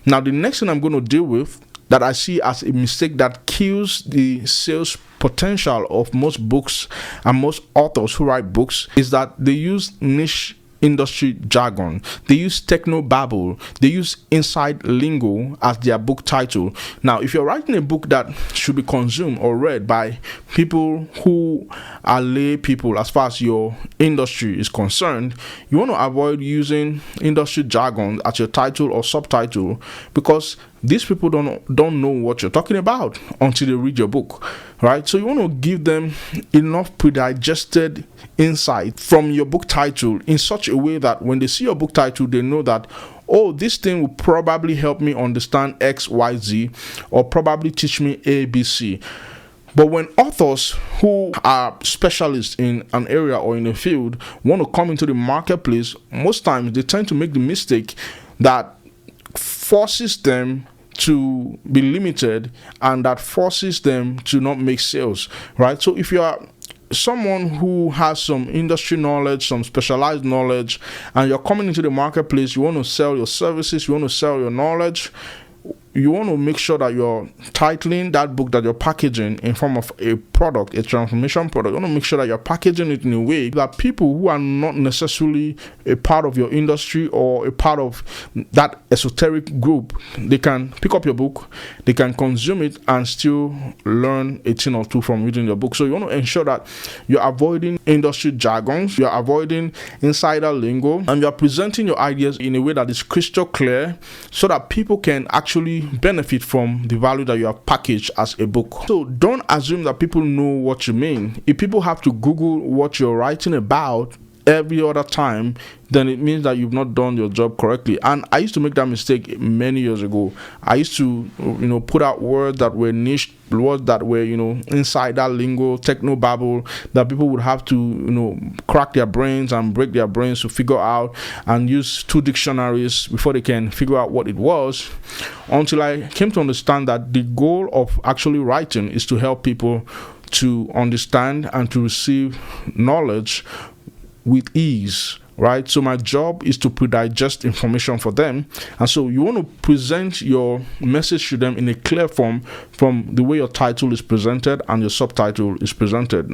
Now, the next thing I'm going to deal with that I see as a mistake that kills the sales potential of most books and most authors who write books is that they use niche industry jargon. They use techno babble. They use inside lingo as their book title. Now, if you're writing a book that should be consumed or read by people who are lay people as far as your industry is concerned, you want to avoid using industry jargon as your title or subtitle, because these people don't know what you're talking about until they read your book, right? So you want to give them enough pre-digested insight from your book title in such a way that when they see your book title, they know that, oh, this thing will probably help me understand X, Y, Z, or probably teach me A, B, C. But when authors who are specialists in an area or in a field want to come into the marketplace, most times they tend to make the mistake that forces them to be limited, and that forces them to not make sales, right? So if you are someone who has some industry knowledge, some specialized knowledge, and you're coming into the marketplace, you want to sell your services, you want to sell your knowledge, you want to make sure that you're titling that book that you're packaging in form of a product, a transformation product. You want to make sure that you're packaging it in a way that people who are not necessarily a part of your industry or a part of that esoteric group, they can pick up your book, they can consume it and still learn a thing or two from reading your book. So you want to ensure that you're avoiding industry jargons, you're avoiding insider lingo, and you're presenting your ideas in a way that is crystal clear so that people can actually benefit from the value that you have packaged as a book. So don't assume that people know what you mean. If people have to Google what you're writing about every other time, then it means that you've not done your job correctly. And I used to make that mistake many years ago. I used to, put out words that were niche, words that were, inside that lingo, techno babble, that people would have to, crack their brains and break their brains to figure out, and use 2 dictionaries before they can figure out what it was, until I came to understand that the goal of actually writing is to help people to understand and to receive knowledge with ease, right? So my job is to pre-digest information for them, and so you want to present your message to them in a clear form from the way your title is presented and your subtitle is presented.